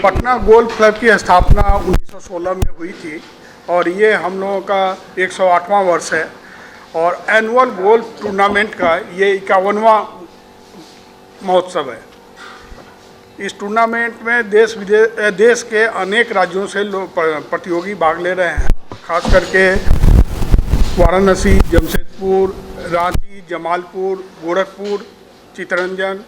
Patna golf club की स्थापना 1916 में हुई थी और ये हम लोगों का 108वां वर्ष है और एनुअल गोल्फ टूर्नामेंट का ये 51वां महोत्सव है। इस टूर्नामेंट में देश के अनेक राज्यों से लोग प्रतियोगी भाग ले रहे हैं। खास करके वाराणसी, जमशेदपुर, रांची, जमालपुर, गोरखपुर, चित्तरंजन,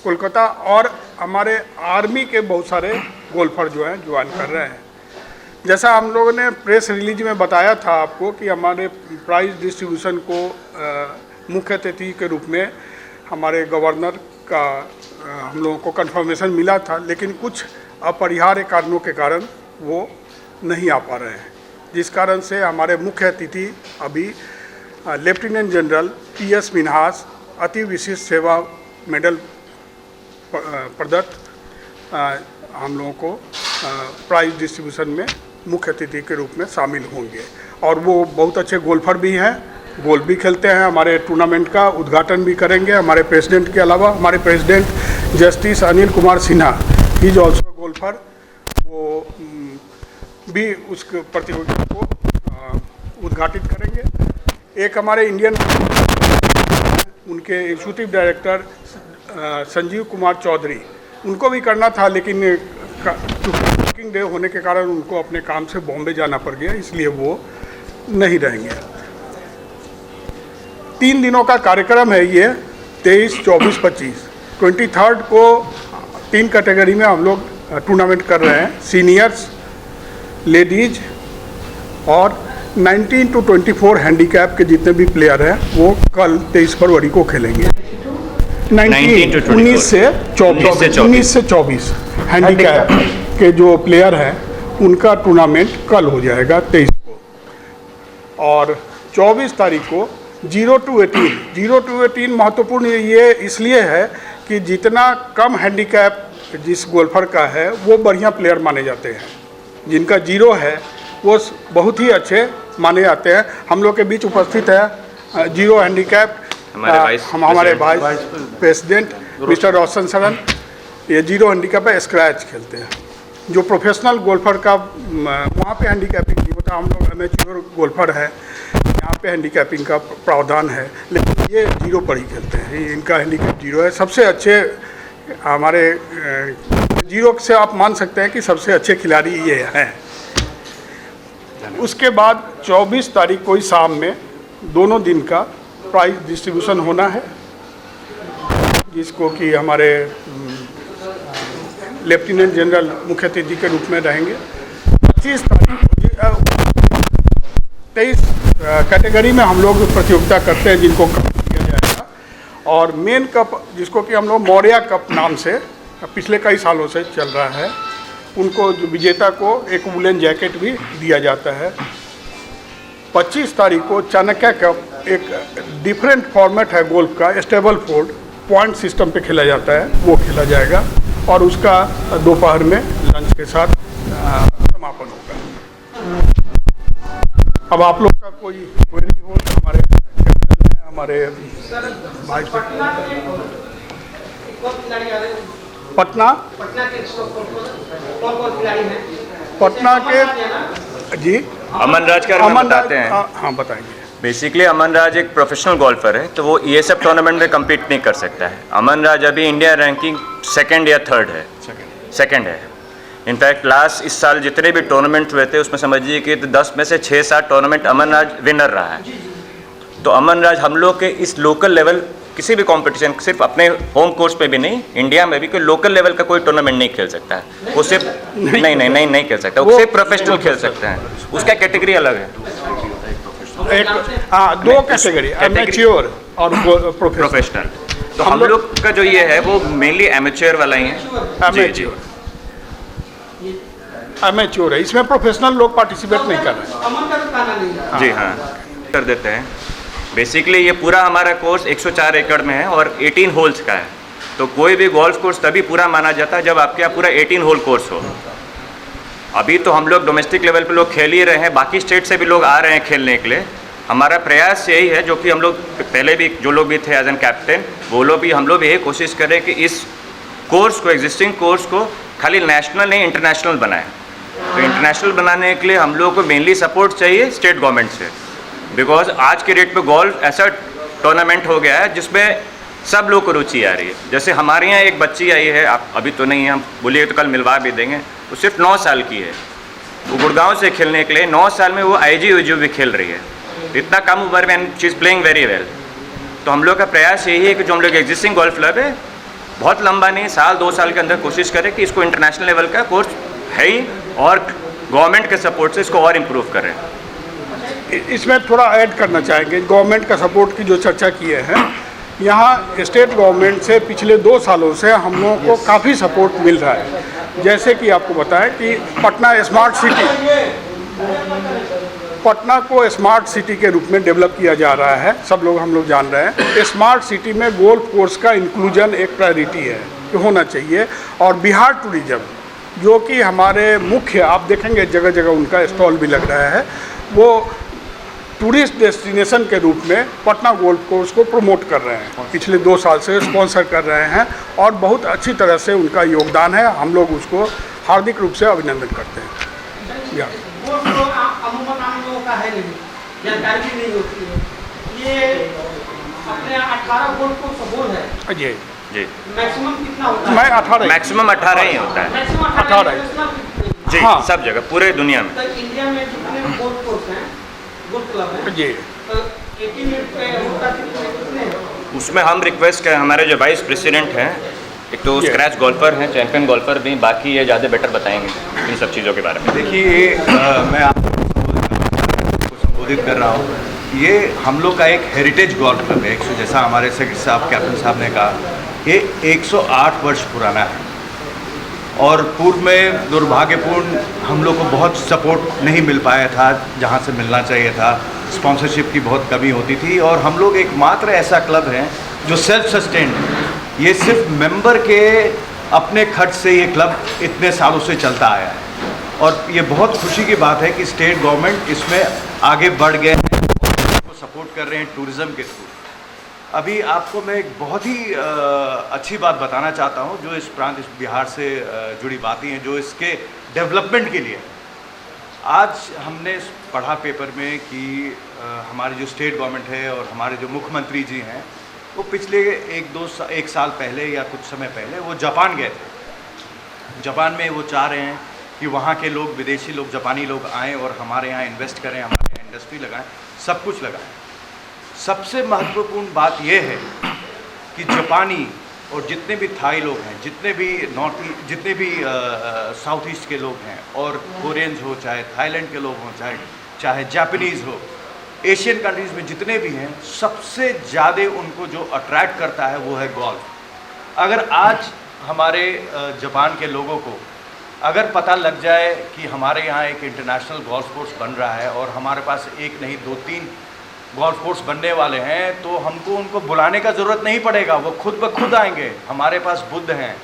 कोलकाता और हमारे आर्मी के बहुत सारे गोल्फर जो हैं ज्वाइन कर रहे हैं। जैसा हम लोगों ने प्रेस रिलीज में बताया था आपको कि हमारे प्राइज़ डिस्ट्रीब्यूशन को मुख्य अतिथि के रूप में हमारे गवर्नर का हम लोगों को कंफर्मेशन मिला था, लेकिन कुछ अपरिहार्य कारणों के कारण वो नहीं आ पा रहे हैं, जिस कारण से हमारे मुख्य अतिथि अभी लेफ्टिनेंट जनरल PS मिन्हास अति विशिष्ट सेवा मेडल प्रदत्त हम लोगों को प्राइज़ डिस्ट्रीब्यूशन में मुख्य अतिथि के रूप में शामिल होंगे। और वो बहुत अच्छे गोल्फर भी हैं, गोल्फ भी खेलते हैं। हमारे टूर्नामेंट का उद्घाटन भी करेंगे। हमारे प्रेसिडेंट के अलावा हमारे president justice Anil Kumar Sinha he is also golfer, वो भी उस प्रतियोगिता को उद्घाटित करेंगे। एक हमारे इंडियन उनके एग्जीक्यूटिव डायरेक्टर संजीव कुमार चौधरी, उनको भी करना था, लेकिन वर्किंग डे होने के कारण उनको अपने काम से बॉम्बे जाना पड़ गया, इसलिए वो नहीं रहेंगे। 3 दिनों का कार्यक्रम है ये, 23, 24, 25। 23 को 3 कैटेगरी में हम लोग टूर्नामेंट कर रहे हैं। सीनियर्स, लेडीज और 19 to 24 हैंडीकैप के जितने भी प्लेयर हैं वो कल 23 फरवरी को खेलेंगे। 19 से 24 हैंडीकैप के जो प्लेयर हैं उनका टूर्नामेंट कल हो जाएगा 23 को। और 24 तारीख को 0 to 18 महत्वपूर्ण ये इसलिए है कि जितना कम हैंडीकैप जिस गोल्फर का है वो बढ़िया प्लेयर माने जाते हैं। जिनका 0 है वो बहुत ही अच्छे माने जाते हैं। हम लोग के बीच उपस्थित है 0 हैंडीकैप हमारे वाइस प्रेसिडेंट मिस्टर रोशन सरन, ये 0 हैंडीकैप है, स्क्रैच खेलते हैं। जो प्रोफेशनल गोल्फर का वहाँ पे हैंडीकैपिंग नहीं होता, हम लोग एमेच्योर गोल्फर है, यहाँ पे हैंडीकैपिंग का प्रावधान है, लेकिन ये 0 पर ही खेलते हैं। इनका हैंडीकैप 0 है। सबसे अच्छे हमारे 0 से आप मान सकते हैं कि सबसे अच्छे खिलाड़ी ये हैं। उसके बाद 24 तारीख को ही शाम में दोनों दिन का प्राइज डिस्ट्रीब्यूशन होना है, जिसको कि हमारे लेफ्टिनेंट जनरल मुख्य अतिथि के रूप में रहेंगे। 25 तारीख को 23 कैटेगरी में हम लोग प्रतियोगिता करते हैं, जिनको कप दिया जाएगा। और मेन कप जिसको कि हम लोग मौर्या कप नाम से पिछले कई सालों से चल रहा है, उनको जो विजेता को एक वुलन जैकेट भी दिया जाता है। 25 तारीख को चाणक्य कप, एक डिफरेंट फॉर्मेट है गोल्फ का, स्टेबल फोर्ड पॉइंट सिस्टम पे खेला जाता है, वो खेला जाएगा और उसका दोपहर में लंच के साथ समापन होगा। अब आप लोग का कोई क्वेरी हो तो हमारे कैप्टन हैं, हमारे भाई पटना के जी अमन राज का अमन बताते हैं। हाँ बताएंगे। बेसिकली अमन राज एक प्रोफेशनल गोल्फर है, तो वो ESF टूर्नामेंट में कम्पीट नहीं कर सकता है। अमन राज अभी इंडिया रैंकिंग 2nd या 3rd है, 2nd है। इनफैक्ट लास्ट इस साल जितने भी टूर्नामेंट हुए थे उसमें समझिए कि 10 में से 6-7 टूर्नामेंट अमन राज विनर रहा है। तो अमन राज हम लोग के इस लोकल लेवल किसी भी कंपटीशन, सिर्फ अपने होम कोर्स पे भी नहीं, इंडिया में भी कोई लोकल लेवल का कोई टूर्नामेंट नहीं खेल सकता है। वो सिर्फ नहीं खेल सकता, वो सिर्फ प्रोफेशनल खेल सकते हैं। उसका कैटेगरी अलग है, एक 2 कैटेगरी, एमेच्योर और प्रोफेशनल। तो हम लोग का जो ये है वो मेनली एमेच्योर वाला ही है। एमेच्योर है, इसमें प्रोफेशनल लोग पार्टिसिपेट नहीं कर रहे। जी हाँ, कर देते हैं। बेसिकली ये पूरा हमारा कोर्स 104 एकड़ में है और 18 होल्स का है। तो कोई भी गोल्फ कोर्स तभी पूरा माना जाता है जब आपके यहाँ पूरा 18 होल कोर्स हो। अभी तो हम लोग डोमेस्टिक लेवल पे लोग खेल ही रहे हैं, बाकी स्टेट से भी लोग आ रहे हैं खेलने के लिए। हमारा प्रयास यही है, जो कि हम लोग पहले भी जो लोग भी थे एज एन कैप्टन, वो लोग भी हम लोग यही कोशिश करें कि इस कोर्स को, एग्जिस्टिंग कोर्स को खाली नेशनल नहीं इंटरनेशनल बनाएं। तो इंटरनेशनल बनाने के लिए हम लोगों को मेनली सपोर्ट चाहिए स्टेट गवर्नमेंट से, बिकॉज आज के डेट पे गोल्फ ऐसा टूर्नामेंट हो गया है जिसमें सब लोग को रुचि आ रही है। जैसे हमारे यहाँ एक बच्ची आई है, आप अभी तो नहीं है, हम बोलिए तो कल मिलवा भी देंगे, वो सिर्फ 9 साल की है। वो गुड़गांव से खेलने के लिए 9 साल में वो IGUG भी खेल रही है, इतना कम उम्र में, she is playing very well. तो हम लोग का प्रयास यही है कि जो हम लोग एग्जिस्टिंग गोल्फ क्लब है, बहुत लंबा नहीं, साल 2 साल के अंदर कोशिश करें कि इसको इंटरनेशनल लेवल का कोर्स है ही, और गवर्नमेंट के सपोर्ट से इसको और इम्प्रूव करें। इसमें थोड़ा ऐड करना चाहेंगे, गवर्नमेंट का सपोर्ट की जो चर्चा किए हैं, यहाँ स्टेट गवर्नमेंट से पिछले 2 सालों से हम लोगों को काफ़ी सपोर्ट मिल रहा है। जैसे कि आपको बताएं कि पटना स्मार्ट को स्मार्ट सिटी के रूप में डेवलप किया जा रहा है, सब लोग हम लोग जान रहे हैं। स्मार्ट सिटी में गोल्फ कोर्स का इंक्लूजन एक प्रायोरिटी है कि होना चाहिए। और बिहार टूरिज्म जो कि हमारे मुख्य, आप देखेंगे जगह जगह उनका स्टॉल भी लग रहा है, वो टूरिस्ट डेस्टिनेशन के रूप में पटना गोल्फ कोर्स को प्रमोट कर रहे हैं, पिछले 2 साल से स्पॉन्सर कर रहे हैं, और बहुत अच्छी तरह से उनका योगदान है। हम लोग उसको हार्दिक रूप से अभिनंदन करते हैं। या अमूमन आम लोगों का है नहीं, जानकारी भी नहीं होती है। ये अपने 18 गोल्फ कोर्स बोल है जी जी, मैक्सिमम कितना होता है? मैं 18 मैक्सिमम 18 ही होता है मैक्सिमम 18 जी, हाँ। सब जगह पूरे दुनिया में। तो इंडिया में जितने गोल्फ कोर्स हैं, गोल्फ क्लब हैं, जी, तो 80 मिनट पे होता कितने हैं? उसमें हम रिक्वेस्ट करें, हमारे जो वाइस प्रेसिडेंट हैं, एक तो जी। स्क्रैच गोल्फर हैं, चैंपियन गोल्फर भी, बाकी ये ज़्यादा बेटर बताएंगे इन सब चीज़ों के बारे में। देखिए, मैं आपको संबोधित कर रहा हूँ। ये हम लोग का एक हेरिटेज गोल्फ क्लब है, जैसा हमारे सेक्रेटरी साहब, कैप्टन साहब ने कहा, ये 108 वर्ष पुराना है। और पूर्व में दुर्भाग्यपूर्ण हम लोग को बहुत सपोर्ट नहीं मिल पाया था जहाँ से मिलना चाहिए था, स्पॉन्सरशिप की बहुत कमी होती थी। और हम लोग एकमात्र ऐसा क्लब है जो सेल्फ सस्टेन्ड है। ये सिर्फ मेंबर के अपने खर्च से ये क्लब इतने सालों से चलता आया है, और ये बहुत खुशी की बात है कि स्टेट गवर्नमेंट इसमें आगे बढ़ गए हैं और इसको सपोर्ट कर रहे हैं टूरिज़्म के थ्रू। अभी आपको मैं एक बहुत ही अच्छी बात बताना चाहता हूँ, जो इस प्रांत, इस बिहार से जुड़ी बातें हैं, जो इसके डेवलपमेंट के लिए। आज हमने पढ़ा पेपर में कि हमारी जो स्टेट गवर्नमेंट है और हमारे जो मुख्यमंत्री जी हैं, वो पिछले 1 साल पहले या कुछ समय पहले वो जापान गए थे। जापान में वो चाह रहे हैं कि वहाँ के लोग, विदेशी लोग, जापानी लोग आएँ और हमारे यहाँ इन्वेस्ट करें, हमारे यहाँ इंडस्ट्री लगाएं, सब कुछ लगाएं। सबसे महत्वपूर्ण बात यह है कि जापानी और जितने भी थाई लोग हैं, जितने भी साउथ ईस्ट के लोग हैं, और कोरियंस हो, चाहे थाईलैंड के लोग हों, चाहे जापानीज़ हो, एशियन कंट्रीज़ में जितने भी हैं, सबसे ज़्यादा उनको जो अट्रैक्ट करता है वो है गोल्फ। अगर आज हमारे जापान के लोगों को अगर पता लग जाए कि हमारे यहाँ एक इंटरनेशनल गोल्फ कोर्स बन रहा है और हमारे पास एक नहीं 2-3 गोल्फ कोर्स बनने वाले हैं, तो हमको उनको बुलाने का ज़रूरत नहीं पड़ेगा, वो खुद ब खुद आएंगे। हमारे पास बुद्ध हैं,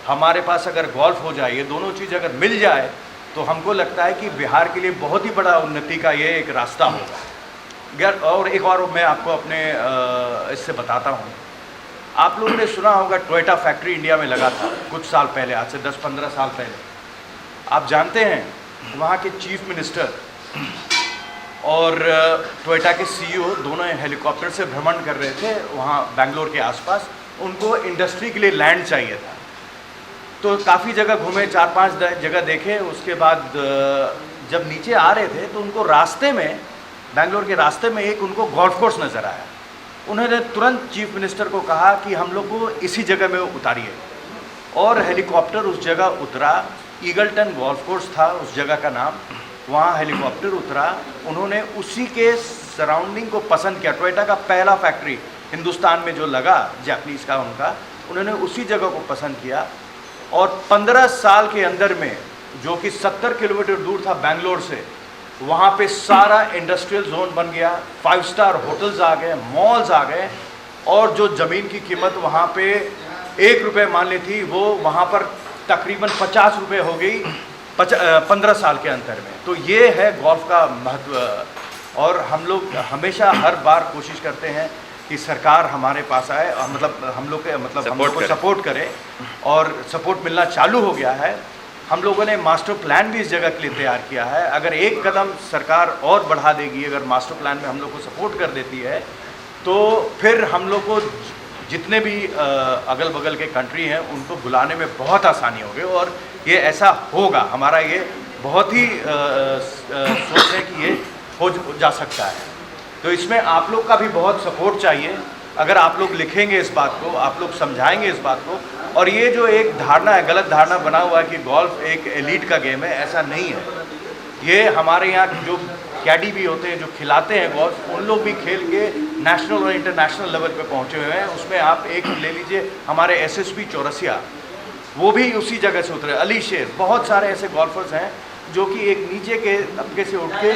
हमारे पास अगर गोल्फ हो जाए, ये दोनों चीज़ अगर मिल जाए, तो हमको लगता है कि बिहार के लिए बहुत ही बड़ा उन्नति का ये एक रास्ता होगा। और एक और मैं आपको अपने इससे बताता हूँ। आप लोगों ने सुना होगा टोयोटा फैक्ट्री इंडिया में लगा था कुछ साल पहले, आज से 10-15 साल पहले। आप जानते हैं वहाँ के चीफ मिनिस्टर और टोयोटा के CEO दोनों हेलीकॉप्टर से भ्रमण कर रहे थे वहाँ बेंगलोर के आसपास। उनको इंडस्ट्री के लिए लैंड चाहिए था, तो काफ़ी जगह घूमे, 4-5 जगह देखे। उसके बाद जब नीचे आ रहे थे तो उनको रास्ते में, बेंगलोर के रास्ते में एक उनको गोल्फ कोर्स नज़र आया। उन्होंने तुरंत चीफ मिनिस्टर को कहा कि हम लोग को इसी जगह में उतारिए, और हेलीकॉप्टर उस जगह उतरा। ईगल्टन गोल्फ कोर्स था उस जगह का नाम। वहाँ हेलीकॉप्टर उतरा, उन्होंने उसी के सराउंडिंग को पसंद किया। टोयोटा का पहला फैक्ट्री हिंदुस्तान में जो लगा, जापानीज़ का उनका, उन्होंने उसी जगह को पसंद किया। और 15 साल के अंदर में, जो कि 70 किलोमीटर दूर था बेंगलोर से, वहाँ पे सारा इंडस्ट्रियल जोन बन गया, 5 स्टार होटल्स आ गए, मॉल्स आ गए, और जो ज़मीन की कीमत वहाँ पे 1 रुपये मान ली थी, वो वहाँ पर तकरीबन 50 रुपये हो गई 15 साल के अंतर में। तो ये है गोल्फ का महत्व। और हम लोग हमेशा हर बार कोशिश करते हैं कि सरकार हमारे पास आए और मतलब हम लोग के मतलब हम लोग को सपोर्ट करे, और सपोर्ट मिलना चालू हो गया है। हम लोगों ने मास्टर प्लान भी इस जगह के लिए तैयार किया है। अगर एक कदम सरकार और बढ़ा देगी, अगर मास्टर प्लान में हम लोग को सपोर्ट कर देती है, तो फिर हम लोग को जितने भी अगल बगल के कंट्री हैं उनको बुलाने में बहुत आसानी होगी, और ये ऐसा होगा। हमारा ये बहुत ही सोच है कि ये हो जा सकता है। तो इसमें आप लोग का भी बहुत सपोर्ट चाहिए। अगर आप लोग लिखेंगे इस बात को, आप लोग समझाएंगे इस बात को, और ये जो एक धारणा है, गलत धारणा बना हुआ है कि गोल्फ एक एलीट का गेम है, ऐसा नहीं है। ये हमारे यहाँ जो कैडी भी होते हैं जो खिलाते हैं गोल्फ, उन लोग भी खेल के नेशनल और इंटरनेशनल लेवल पे पहुँचे हुए हैं। उसमें आप एक ले लीजिए हमारे SSP चौरसिया, वो भी उसी जगह से उतरे, अली शेर, बहुत सारे ऐसे गोल्फर्स हैं जो कि एक नीचे के तबके से उठ के